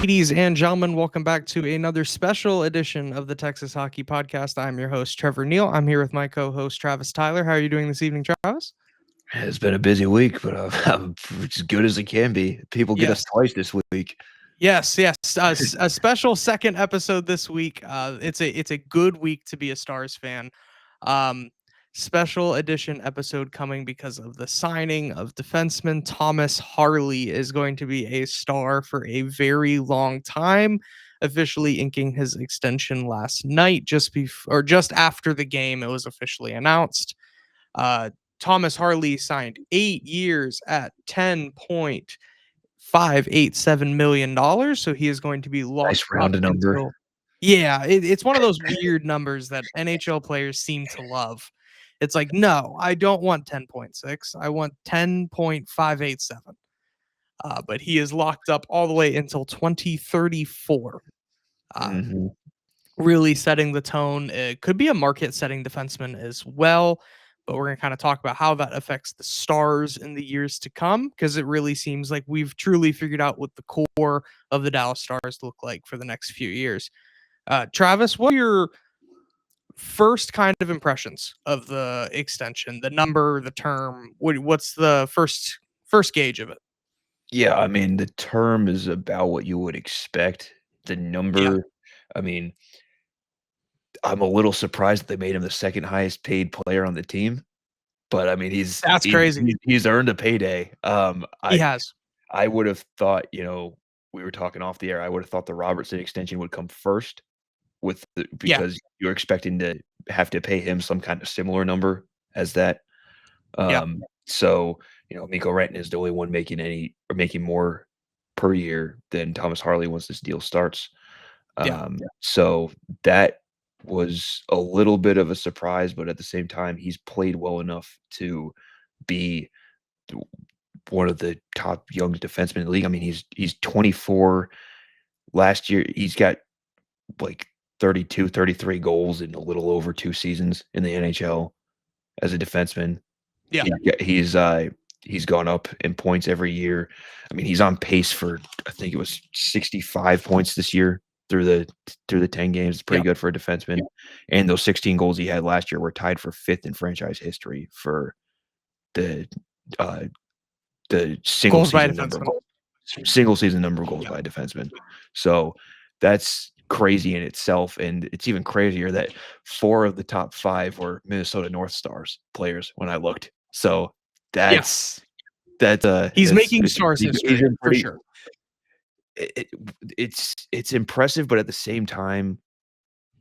Ladies and gentlemen, welcome back to another special edition of the Texas Hockey Podcast. I'm your host, Trevor Neal. I'm here with my co-host, Travis Tyler. How are you doing this evening, Travis? It's been a busy week, but I'm as good as it can be. People get us Yes. twice this week. Yes. A special second episode this week. It's a good week to be a Stars fan. Um, Special edition episode coming because of the signing of defenseman Thomas Harley is going to be a Star for a very long time, officially inking his extension last night, just after the game. It was officially announced. Uh, Thomas Harley signed 8 years at $10.587 million. So he is going to be locked Nice up round number. until. Yeah, it's one of those weird numbers that NHL players seem to love. It's like, no, I don't want 10.6. I want 10.587. But he is locked up all the way until 2034. hmm Really setting the tone. It could be a market-setting defenseman as well, but we're going to kind of talk about how that affects the Stars in the years to come, because it really seems like we've truly figured out what the core of the Dallas Stars look like for the next few years. Travis, what are your first kind of impressions of the extension, the number, the term? What's the first gauge of it? Yeah, I mean the term is about what you would expect. The Yeah, number, I mean, I'm a little surprised that they made him the second highest paid player on the team. But I mean, that's crazy. he's earned a payday. He has. I would have thought, we were talking off the air. I would have thought the Robertson extension would come first Yeah, because you're expecting to have to pay him some kind of similar number as that. yeah, So, Miko Renton is the only one making more per year than Thomas Harley once this deal starts. yeah, So that was a little bit of a surprise, but at the same time, he's played well enough to be one of the top young defensemen in the league. I mean, he's 24. Last year, he's got like 32, 33 goals in a little over 2 seasons in the NHL as a defenseman. yeah, He's gone up in points every year. I mean, he's on pace for, I think it was 65 points this year through the 10 games. It's pretty yeah. good for a defenseman. And those 16 goals he had last year were tied for 5th in franchise history for the uh the Goals by a defenseman. single season number of goals Yeah, by a defenseman. So that's crazy in itself, and it's even crazier that 4 of the top 5 were Minnesota North Stars players when I looked. So that's yes. He's that's making Stars he's history been for pretty. sure. It, it's impressive, but at the same time,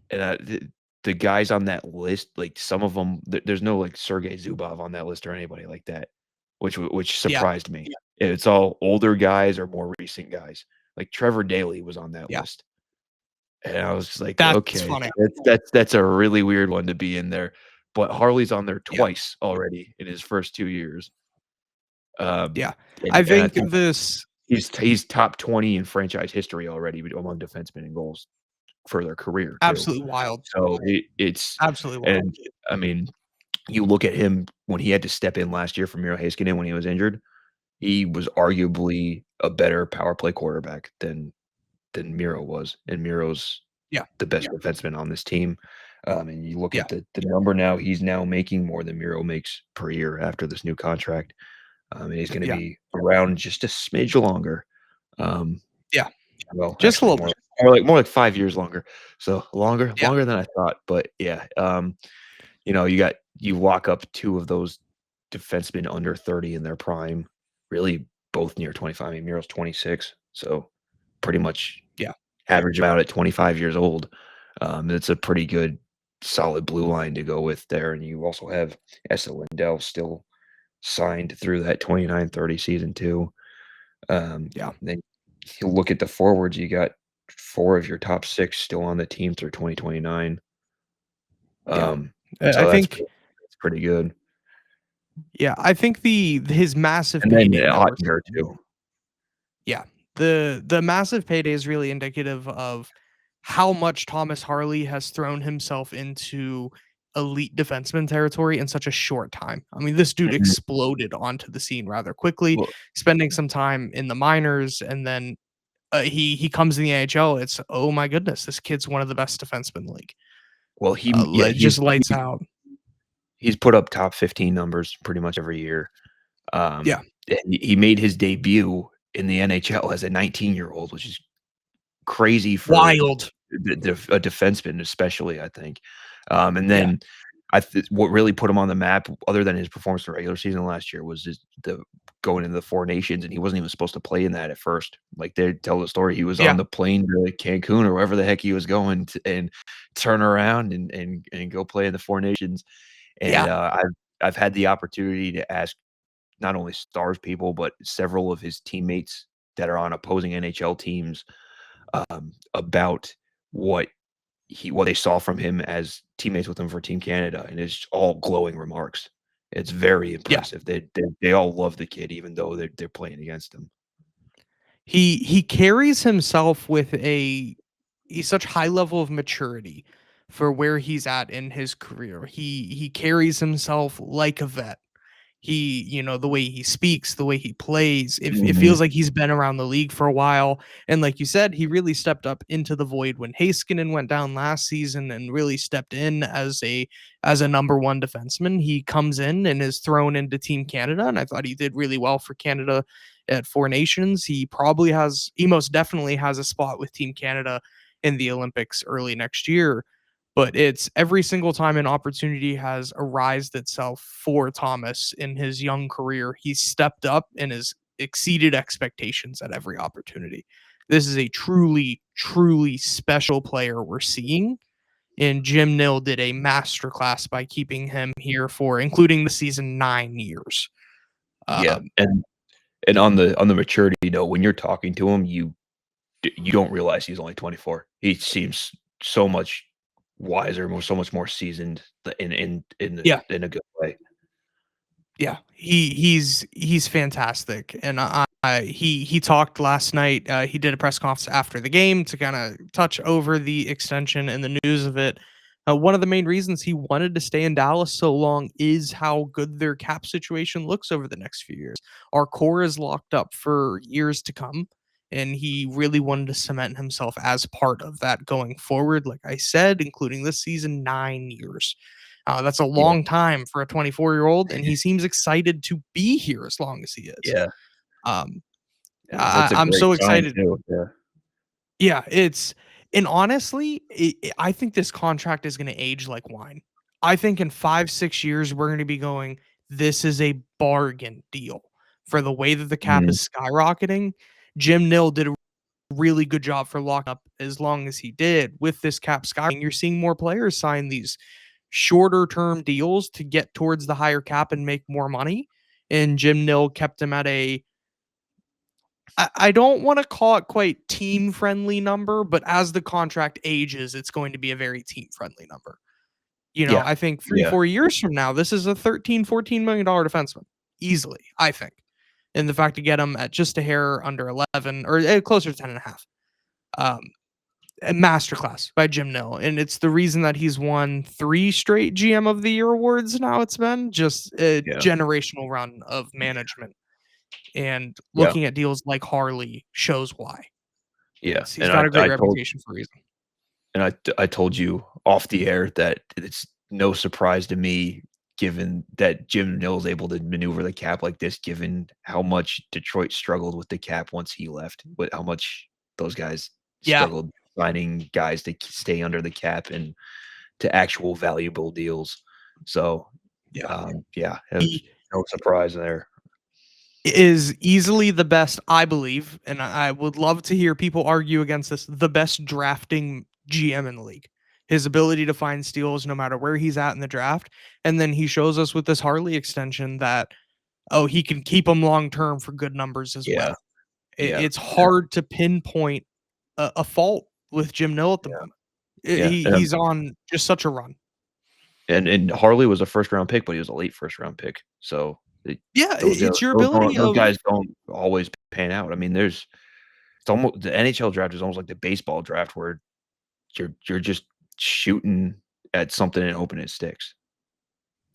and the guys on that list, like some of them, there's no like Sergei Zubov on that list or anybody like that, which Yeah, surprised me. It's all older guys or more recent guys. Like Trevor Daly was on that yeah. list, and I was just like, That's okay, funny. that's a really weird one to be in there. But Harley's on there Yeah, twice already in his first 2 years. Um, yeah. I and I think think this. he's top 20 in franchise history already among defensemen in goals for their career too. Absolutely wild. So it's Absolutely wild. and I mean, you look at him when he had to step in last year for Miro Heiskanen when he was injured, he was arguably a better power play quarterback than Miro was, and Miro's Yeah, the best defenseman on this team. And you look yeah, at the number now, he's now making more than Miro makes per year after this new contract. And he's gonna yeah, be around just a smidge longer. Um, yeah. well, Just a actually little bit. more like 5 years longer. So Yeah, longer than I thought, but yeah, you lock up 2 of those defensemen under 30 in their prime, really both near 25. I mean, Miro's 26, so pretty much yeah, average about at 25 years old. It's a pretty good solid blue line to go with there, and you also have Esa Lindell still signed through that 29-30 season too. yeah, Then you look at the forwards, you got 4 of your top 6 still on the team through 2029. yeah. Um, I so think. that's pretty good. Yeah, I think his massive And then payday numbers. Ottinger too. Yeah, the massive payday is really indicative of how much Thomas Harley has thrown himself into elite defenseman territory in such a short time. I mean, this dude Mhm. exploded onto the scene rather quickly, Well, spending some time in the minors and then he comes in the NHL. It's, oh my goodness, this kid's one of the best defensemen in the league. Well, yeah, Just lights out. he's put up top 15 numbers pretty much every year. Yeah, And he made his debut in the NHL as a 19-year-old, which is crazy for wild. a defenseman, especially, I think. And Yeah, then what really put him on the map, other than his performance in the regular season last year, was just the going into the Four Nations, and he wasn't even supposed to play in that at first. Like, they tell the story, he was yeah, on the plane to like, Cancun or wherever the heck he was going and turn around and go play in the Four Nations. And, yeah, I've had the opportunity to ask not only Stars people, but several of his teammates that are on opposing NHL teams, about what they saw from him as teammates with him for Team Canada, and it's all glowing remarks. It's very yeah. impressive. They all love the kid, even though they're playing against him. He carries himself with such high level of maturity for where he's at in his career. He carries himself like a vet. The way he speaks, the way he plays, it Mhm. feels like he's been around the league for a while. And like you said, he really stepped up into the void when Heiskanen went down last season and really stepped in as a number one defenseman. He comes in and is thrown into Team Canada, and I thought he did really well for Canada at Four Nations. He most definitely has a spot with Team Canada in the Olympics early next year. But it's every single time an opportunity has arised itself for Thomas in his young career, he's stepped up and has exceeded expectations at every opportunity. This is a truly, truly special player we're seeing. And Jim Nill did a masterclass by keeping him here for, including the season, 9 years. Yeah, Um, and on the maturity note, when you're talking to him, you don't realize he's only 24. He seems so much wiser, so much more seasoned yeah, in a good way. Yeah, he's fantastic, and he talked last night. He did a press conference after the game to kind of touch over the extension and the news of it. One of the main reasons he wanted to stay in Dallas so long is how good their cap situation looks over the next few years. Our core is locked up for years to come, and he really wanted to cement himself as part of that going forward. Like I said, including this season, 9 years. That's a Yeah, long time for a 24-year-old, and he seems excited to be here as long as he is. yeah, Um, yeah, that's a I'm great so sign excited. too, yeah. Yeah, and honestly, I think this contract is going to age like wine. I think in 5, 6 years we're going to be going. This is a bargain deal for the way that the cap Mhm. is skyrocketing. Jim Nill did a really good job for locking up as long as he did with this cap skyrocketing. You're seeing more players sign these shorter term deals to get towards the higher cap and make more money. And Jim Nill kept him at I don't want to call it quite team friendly number, but as the contract ages, it's going to be a very team friendly number. Yeah, I think three, yeah, 4 years from now, this is a 13, $14 million defenseman easily, I think. And the fact to get him at just a hair under 11 or closer to 10 and a half. Um, a masterclass by Jim Nill, and it's the reason that he's won 3 straight GM of the Year awards now it's been, just a yeah, generational run of management, and yeah, looking at deals like Harley shows why. yeah, He's and got a great reputation for a reason. I told you off the air that it's no surprise to me, given that Jim Nill's able to maneuver the cap like this, given how much Detroit struggled with the cap once he left, with how much those guys Yeah, struggled finding guys to stay under the cap and to actual valuable deals. So, yeah. yeah, it was He no surprise there. is easily the best, I believe, and I would love to hear people argue against this, the best drafting GM in the league. His ability to find steals no matter where he's at in the draft, and then he shows us with this Harley extension that, oh, he can keep them long term for good numbers as Yeah, well. yeah, It's hard to pinpoint a fault with Jim Nill at the yeah, moment. yeah, He's on just such a run. and Harley was a first round pick, but he was a late first round pick. So Yeah, it's your ability those of guys don't always pan out. I mean, it's almost the NHL draft is almost like the baseball draft where you're just shooting at something and hoping it sticks,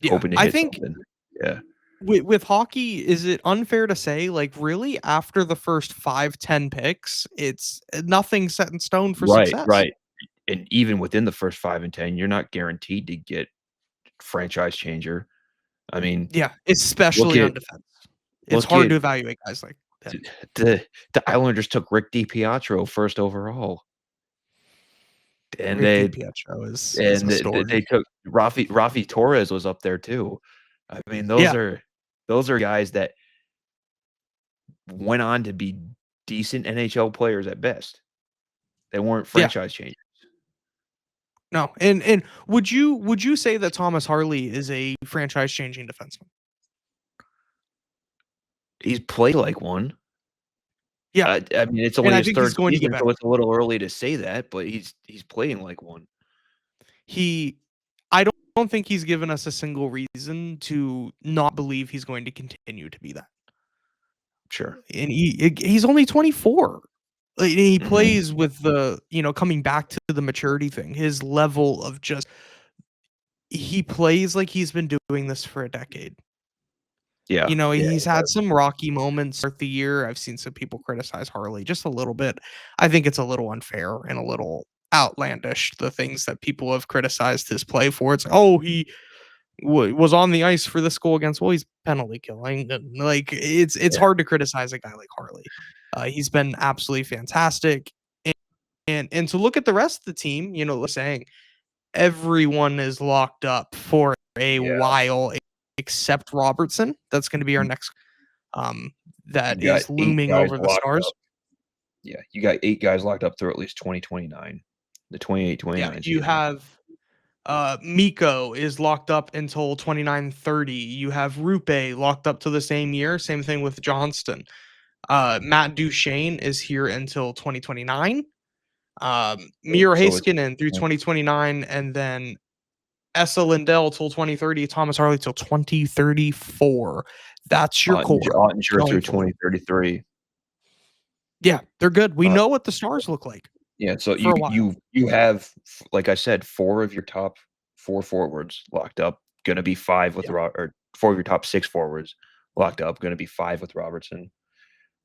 yeah. hoping to I hit think something. Yeah, with hockey, is it unfair to say, like, really after the first 5, 10 picks, it's nothing set in stone for Right, success? right. And even within the first 5 and 10, you're not guaranteed to get franchise changer. I mean, Yeah, look especially at on defense. It's look hard at to evaluate guys like t him. the Islanders took Rick DiPietro first overall, and Rick they DiPietro is and a they story. took Rafi Torres was up there too. I mean, Yeah, those are guys that went on to be decent NHL players at best. They weren't yeah. franchise changers. No, and would you say that Thomas Harley is a franchise changing defenseman? He's played like one. Yeah, I mean, it's and only I his think he's 3rd going to get season, so better. it's a little early to say that, but he's playing like one. He I don't think he's given us a single reason to not believe he's going to continue to be that. Sure. And he's only 24. Like, and he Mhm. plays with the, coming back to the maturity thing. His level of just he plays like he's been doing this for a decade. Yeah. Yeah, He's he had does. some rocky moments throughout the year. I've seen some people criticize Harley just a little bit. I think it's a little unfair and a little outlandish, the things that people have criticized his play for. It's, "Oh, he was on the ice for this goal against." Well, he's penalty killing, and, like, it's Yeah. hard to criticize a guy like Harley. He's been absolutely fantastic, and to look at the rest of the team, saying everyone is locked up for a Yeah. while except Robertson. That's gonna be our next, um, You that got is 8 looming guys over the locked Stars. up. Yeah, you got 8 guys locked up through at least 2029, the Yeah, 28-29 you season. have, Miko is locked up until 29-30. You have Rupe locked up to the same year, same thing with Johnston. Matt Duchene is here until 2029. Miro So it's Heiskanen through 2029, and then Essa Lindell till 2030, Thomas Harley till 2034. That's your core Ottinger going through forward. 2033. Yeah, they're good. We Uh, know what the Stars look like yeah, so for a while. you have, like I said, 4 of your top 4 forwards locked up, gonna be 5 with Yeah, or 4 of your top 6 forwards locked up, gonna be 5 with Robertson.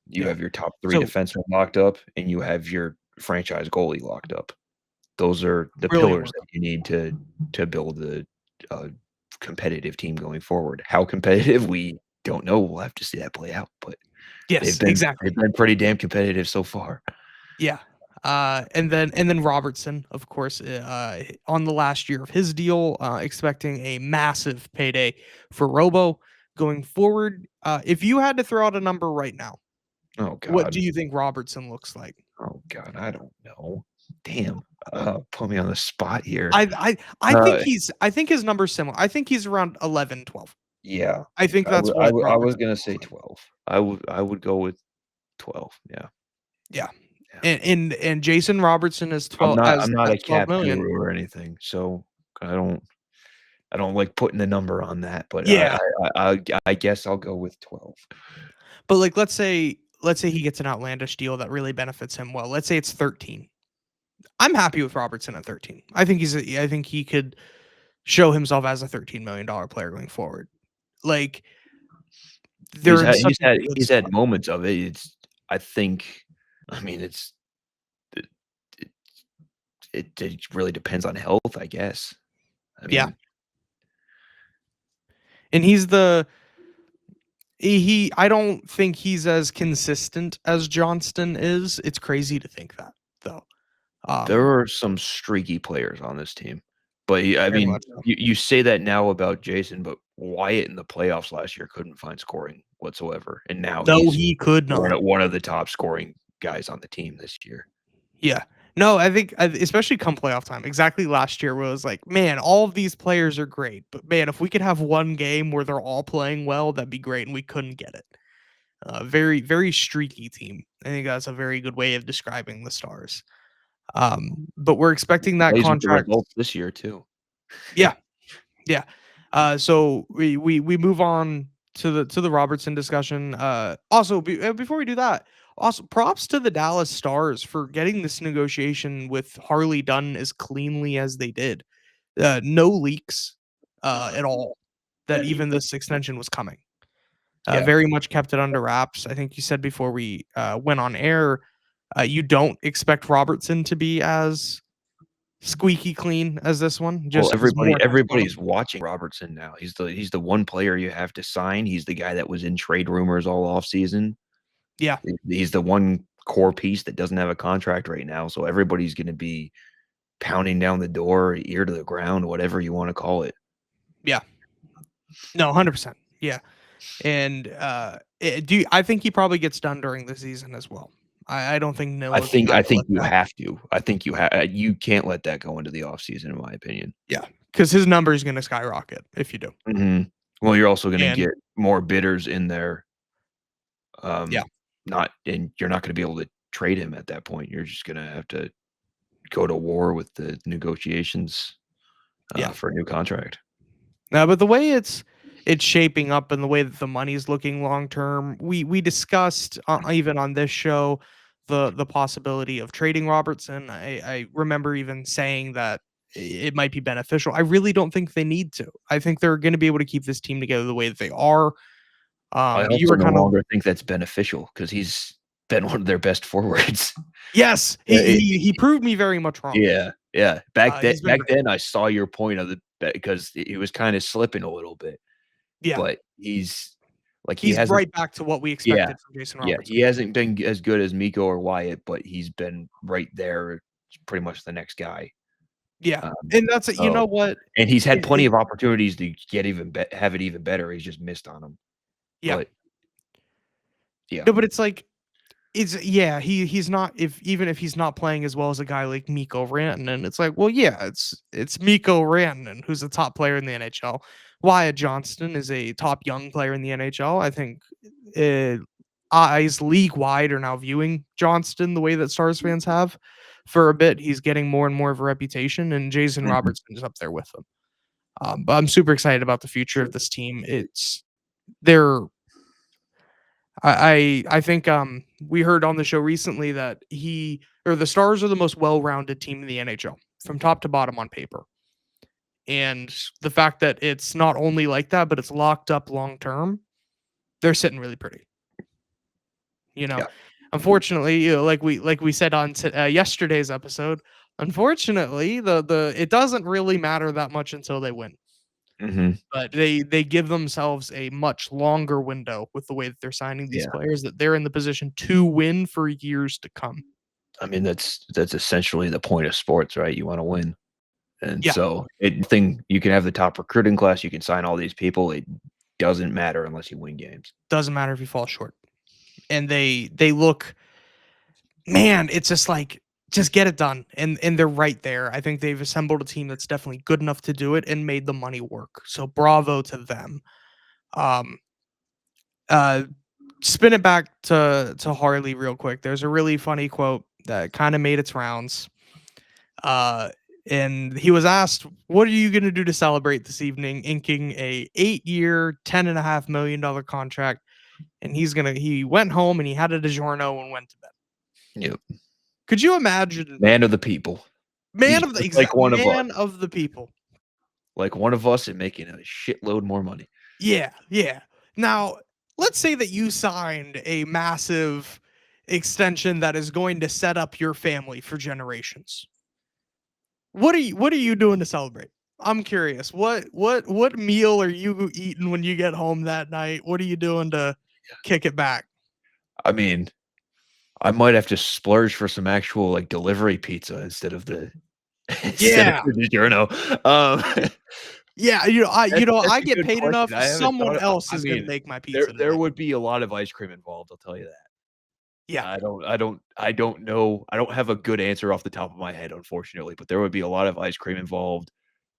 You yeah. have your top 3 So defensemen locked up, and you have your franchise goalie locked up. Those are the really pillars important. that you need to build a competitive team going forward. How competitive, we don't know. We'll have to see that play out, but Yes, exactly. they've been pretty damn competitive so far. Yeah. And then Robertson, of course, on the last year of his deal, expecting a massive payday for Robo going forward. If you had to throw out a number right now, Oh what do god. you think Robertson looks like? Oh god, I don't know. Damn, put me on the spot here. I think Uh, I think his number's similar. I think he's around 11, 12. yeah, I think that's what I was Robertson gonna looks say like. 12. I would go with 12, yeah, Yeah. yeah. And Jason Robertson is 12 I'm as not at a 12 cap million. guru or anything, so I don't I don't like putting a number on that, but Yeah. I guess I'll go with 12. But, like, let's say he gets an outlandish deal that really benefits him well. Let's say it's 13. I'm happy with Robertson at 13. I think he could show himself as a $13 million player going forward. Like, they're in such a good He's had spot. moments of it. It's I think I mean, it it it really depends on health, I guess. I Yeah. mean, And I don't think he's as consistent as Johnston is. It's crazy to think that, though. Um, there are some streaky players on this team, but I Very mean, much so. you say that now about Jason, but Wyatt in the playoffs last year couldn't find scoring whatsoever, and now No, he's he could not. one of the top scoring guys on the team this year. Yeah. No, I think, especially come playoff time, exactly last year where it was like, man, all of these players are great, but man, if we could have one game where they're all playing well, that'd be great, and we couldn't get it. Very, very streaky team. I think that's a very good way of describing the Stars. But we're expecting that Plays with the contract. results this year too. Yeah, yeah. So we move on to the Robertson discussion. Also, before we do that, also props to the Dallas Stars for getting this negotiation with Harley done as cleanly as they did. No leaks at all that even this extension was coming. Yeah. very much kept it under wraps. I think you said before we went on air, you don't expect Robertson to be as squeaky clean as this one, Well, just 'cause more eyes on everybody's him. watching Robertson now. He's the one player you have to sign. He's the guy that was in trade rumors all offseason. Yeah, He's the one core piece that doesn't have a contract right now, so everybody's gonna be pounding down the door, ear to the ground, whatever you wanna call it. yeah. No, 100%. Yeah. And, I think he probably gets done during the season as well. I don't think Nil is the guy I to think let you that. have to. I think you can't let that go into the offseason, in my opinion. Yeah, because his number is gonna skyrocket if you do. Mhm. Well, you're also gonna And get more bidders in there, yeah, not and you're not gonna be able to trade him at that point. You're just gonna have to go to war with the negotiations, yeah. for a new contract. No, but the way it's shaping up and the way that the money's looking long term, we discussed, even on this show, the possibility of trading Robertson. I remember even saying that it might be beneficial. I really don't think they need to. I think they're gonna be able to keep this team together the way that they are. I You also were no kind of longer think that's beneficial because he's been one of their best forwards. yes, he proved me very much wrong. Yeah, yeah. He's been great. Then, I saw your point of the because he was kinda slipping a little bit, Yeah, but he's like, he he's hasn't right back to what we yeah, expected from Jason yeah, Robertson. he hasn't been as good as Miko or Wyatt, but he's been right there, pretty much the next guy. Yeah, Um, and that's you so know what? and he's had plenty It of opportunities to get even have it even better, he's just missed on them. yeah. But, yeah. No, but it's like it's yeah, he's not if even if he's not playing as well as a guy like Mikko Rantanen, it's like, well, yeah, it's Mikko Rantanen who's a top player in the NHL. Wyatt Johnston is a top young player in the NHL. I think uh, eyes league wide are now viewing Johnston the way that Stars fans have for a bit. He's getting more and more of a reputation, and Jason Mhm. Robertson is up there with him. But I'm super excited about the future of this team. It's they're I think we heard on the show recently that he or the Stars are the most well-rounded team in the NHL from top to bottom on paper. And the fact that it's not only like that, but it's locked up long term, they're sitting really pretty. You know, Yeah. unfortunately, like we said on yesterday's episode, unfortunately, the it doesn't really matter that much until they win. Mhm. But they give themselves a much longer window with the way that they're signing these Yeah. players that they're in the position to win for years to come. I mean, that's essentially the point of sports, right? You wanna win. And Yeah, so, it thing you can have the top recruiting class, you can sign all these people, it doesn't matter unless you win games. doesn't matter if you fall short. And they look man, it's just like just get it done and they're right there. I think they've assembled a team that's definitely good enough to do it and made the money work. So bravo to them. Um uh spin it back to Harley real quick. There's a really funny quote that kind of made its rounds. Uh, and he was asked, "What are you going to do to celebrate this evening, inking a 8-year, $10.5 million contract?" And he went home and he had a DiGiorno and went to bed. Yep. Could you imagine, Man of the people. man He's of the just like exact one of us. man of the people? Like one of us and making a shitload more money. Yeah, yeah. Now, let's say that you signed a massive extension that is going to set up your family for generations. What are you doing to celebrate? I'm curious. What meal are you eating when you get home that night? What are you doing to kick it back? I mean, I might have to splurge for some actual, like, delivery pizza instead of the instead of Yeah. the DiGiorno. Um, Yeah, I that's a get good paid enough. question. I haven't Someone thought else I is gonna mean, make my pizza there tonight. would be a lot of ice cream involved, I'll tell you that. Yeah. I don't know. I don't have a good answer off the top of my head, unfortunately, but there would be a lot of ice cream involved,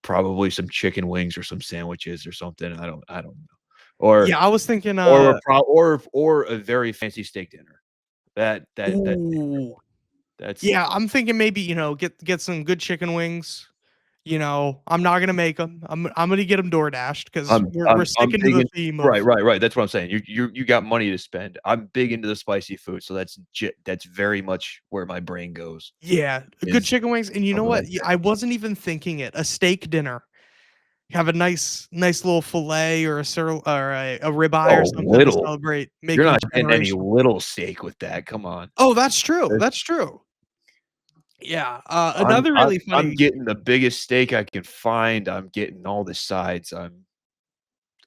probably some chicken wings or some sandwiches or something. I don't know. Yeah, I was thinking, Or a very fancy steak dinner. That ooh. that's Yeah, I'm thinking maybe, get some good chicken wings. I'm not gonna make them. I'm gonna get them Door Dashed because we're I'm sticking to big the in theme right, of right, right, that's what I'm saying. You got money to spend. I'm big into the spicy food, so that's very much where my brain goes, yeah, good is chicken wings, and you know something what? like I wasn't even thinking it. A steak dinner. have a nice little fillet or a a ribeye or Oh, something to little. celebrate You're making not getting any generational. little steak with that, come on. Oh, that's true, That's that's true. Yeah, I'm another I'm really I'm funny. getting the biggest steak I can find, I'm getting all the sides,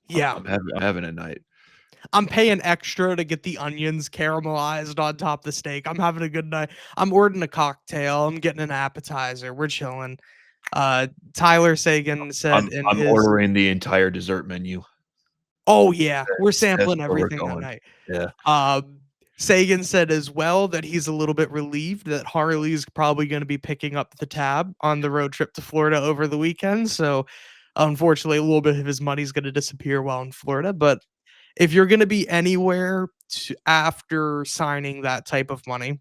Yeah, I'm having a night. I'm paying extra to get the onions caramelized on top of the steak. I'm having a good night. I'm ordering a cocktail, I'm getting an appetizer, we're chilling. Tyler Sagan said in I'm his. ordering the entire dessert menu. Oh, yeah, we're That's sampling where we're everything that going. night. Yeah. Um, Sagan said as well that he's a little bit relieved that Harley's probably gonna be picking up the tab on the road trip to Florida over the weekend, so, unfortunately, a little bit of his money's gonna disappear while in Florida, but if you're gonna be anywhere to after signing that type of money,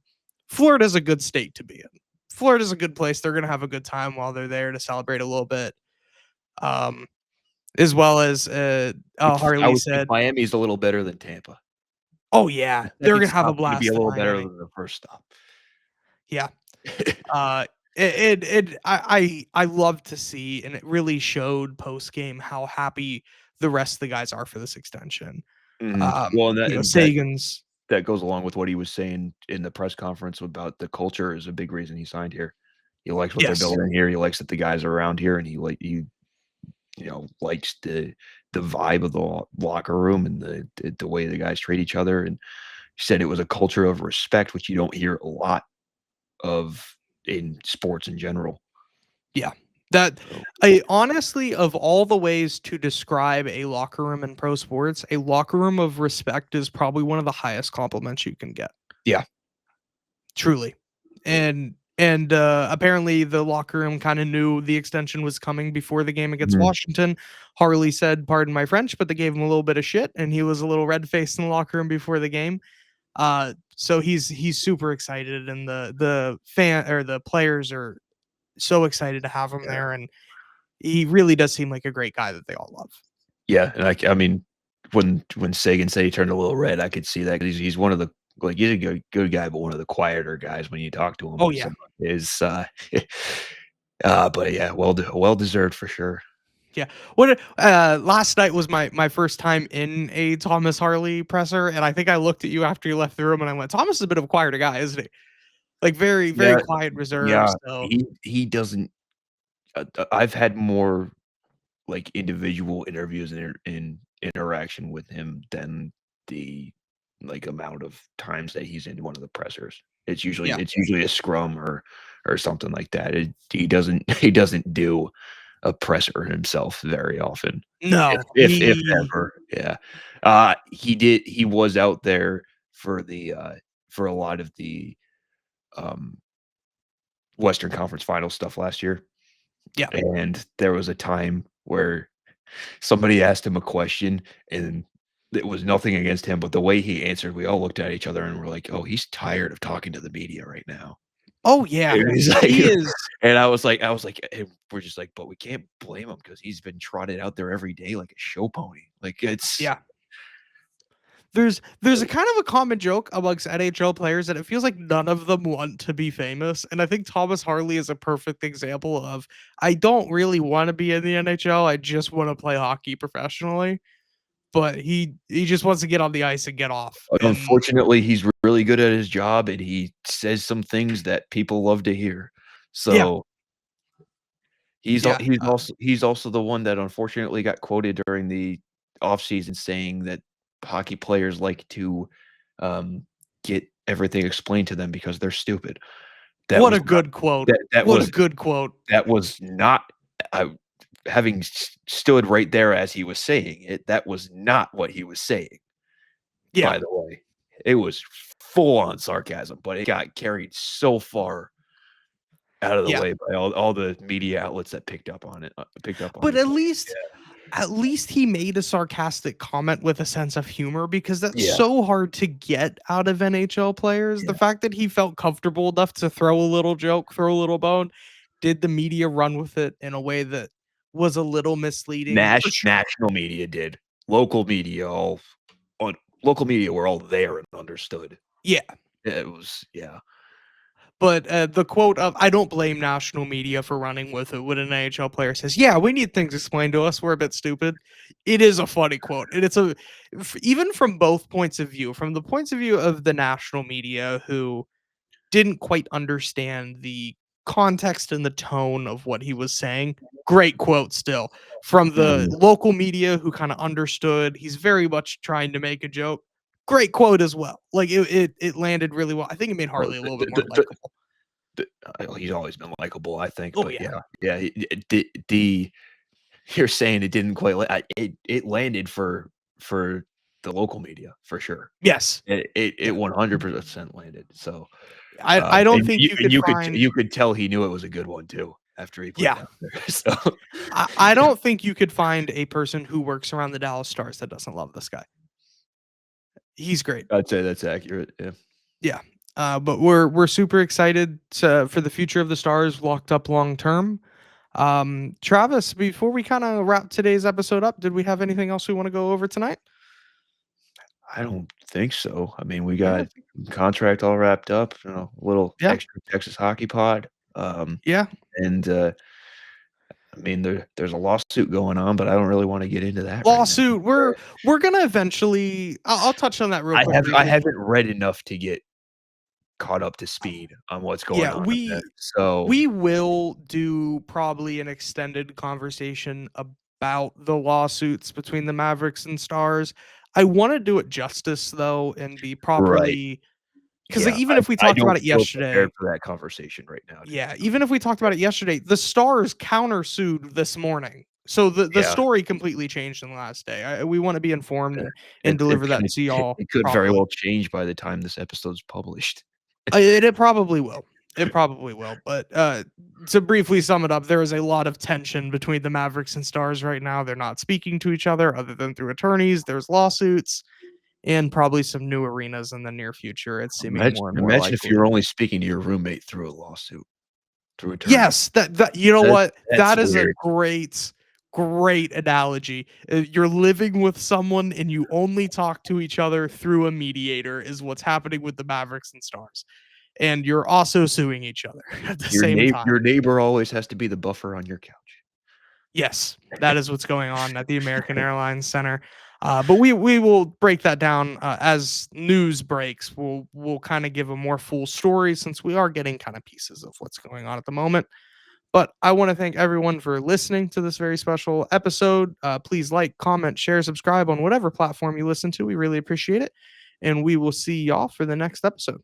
Florida's a good state to be in. Florida's a good place, they're gonna have a good time while they're there to celebrate a little bit, um, as well as, I Harley would think said. Miami's a little better than Tampa. Oh, The yeah, they're second gonna have a stop's gonna be a blast in little better Miami. than the first stop. Yeah. I love to see, and it really showed post game how happy the rest of the guys are for this extension. Mhm. Well, You know, and Sagan's. that goes along with what he was saying in the press conference about the culture is a big reason he signed here. He likes what they're Yes. building here, he likes that the guys are around here, and likes the vibe of the locker room and the way the guys treat each other, and he said it was a culture of respect, which you don't hear a lot of in sports in general. Yeah. That So, I honestly, of all the ways to describe a locker room in pro sports, a locker room of respect is probably one of the highest compliments you can get. yeah. Truly. And apparently the locker room kinda knew the extension was coming before the game against Mhm. Washington. Harley said, "Pardon my French," but they gave him a little bit of shit, and he was a little red-faced in the locker room before the game. So he's super excited, and the fan or the players are so excited to have him Yeah. there, and he really does seem like a great guy that they all love. Yeah, and I mean, when Sagan said he turned a little red, I could see that 'cause he's one of the like, he's a good guy, but one of the quieter guys when you talk to him, Oh, so yeah. is, but yeah, well deserved for sure. Yeah. Last night was my first time in a Thomas Harley presser, and I think I looked at you after you left the room, and I went, "Thomas is a bit of a quieter guy, isn't he?" Like, very, very Yeah, quiet, reserved, yeah, so. he doesn't I've had more, like, individual interviews and interaction with him than the, like, amount of times that he's in one of the pressers. Yeah. It's usually a scrum or something like that. He doesn't he doesn't do a presser himself very often, No, if he. ever, yeah. He was out there for a lot of the, um, Western Conference Finals stuff last year, Yeah. and there was a time where somebody asked him a question, and it was nothing against him, but the way he answered, we all looked at each other and we're like, "Oh, he's tired of talking to the media right now." Oh, yeah. And he's like He is. and I was like and we're just like, "But we can't blame him because he's been trotted out there every day like a show pony." Like, it's Yeah. There's a kind of a common joke amongst NHL players that it feels like none of them want to be famous, and I think Thomas Harley is a perfect example of, "I don't really wanna be in the NHL, I just wanna play hockey professionally," but he just wants to get on the ice and get off, and. unfortunately, he's really good at his job, and he says some things that people love to hear. Yeah. So, Yeah, he's also the one that unfortunately got quoted during the offseason saying that hockey players like to, um, get everything explained to them because they're stupid. That what was a not good quote. that that What a was good quote. that was not I having stood right there as he was saying it, that was not what he was saying, Yeah, by the way. It was full on sarcasm, but it got carried so far out of the yeah, way by all the media outlets that picked up on but it, but at least he made a sarcastic comment with a sense of humor because that's yeah, so hard to get out of NHL players. yeah. The fact that he felt comfortable enough to throw a little joke, throw a little bone, did the media run with it in a way that was a little misleading for sure. National media did. Local media all on local media were all there and understood. Yeah, It was yeah. But the quote of "I don't blame national media for running with it" when an NHL player says, "Yeah, we need things explained to us. We're a bit stupid." It is a funny quote, and it's even from both points of view, from the points of view of the national media who didn't quite understand the context and the tone of what he was saying. Great quote still. From the Mhm. local media who kind of understood, he's very much trying to make a joke. Great quote as well. Like it landed really well. I think it made Well, Harley a little bit more likable. he's always been likable, I think, Oh but yeah. yeah, the you're saying it didn't quite it landed for the local media, for sure. Yes. It Yeah. 100% landed, so, I don't and think you could find you could tell he knew it was a good one too after he put it yeah. out there, so I don't think you could find a person who works around the Dallas Stars that doesn't love this guy. He's great. I'd say that's accurate, yeah. Yeah. But we're super excited for the future of the Stars locked up long term. Travis, before we kind of wrap today's episode up, did we have anything else we want to go over tonight? I don't think so. I mean, we Yeah, got contract all wrapped up, a little yeah, extra Texas hockey pod, yeah. and, I mean, there's a lawsuit going on, but I don't really wanna get into that right now. Lawsuit. We're gonna eventually. I'll touch on that real quick I briefly. haven't read enough to get caught up to speed on what's going Yeah, on in that, so we will do probably an extended conversation about the lawsuits between the Mavericks and Stars. I want to do it justice though and be right, properly because like, yeah, even if we I talked about don't it feel prepared yesterday, for that conversation right now, to be yeah, honest. even if we talked about it yesterday, the Stars countersued this morning. So the Yeah, story completely changed in the last day. We want to be informed yeah, and it deliver that to y'all it could very properly. well change by the time this episode's published. It probably will. It probably will. But to briefly sum it up, there is a lot of tension between the Mavericks and Stars right now. They're not speaking to each other other than through attorneys. There's lawsuits and probably some new arenas in the near future. It's seeming more and more Imagine if likely. you're only speaking to your roommate through a lawsuit, through attorneys. Yes, that you know what? That's That is a weird. great analogy. You're living with someone and you only talk to each other through a mediator is what's happening with the Mavericks and Stars. And you're also suing each other at the same time. Your neighbor always has to be the buffer on your couch. Yes, that is what's going on at the American Airlines Center. But we will break that down as news breaks. We'll kind of give a more full story since we are getting kind of pieces of what's going on at the moment. But I want to thank everyone for listening to this very special episode. Please like, comment, share, subscribe on whatever platform you listen to. We really appreciate it. And we will see y'all for the next episode.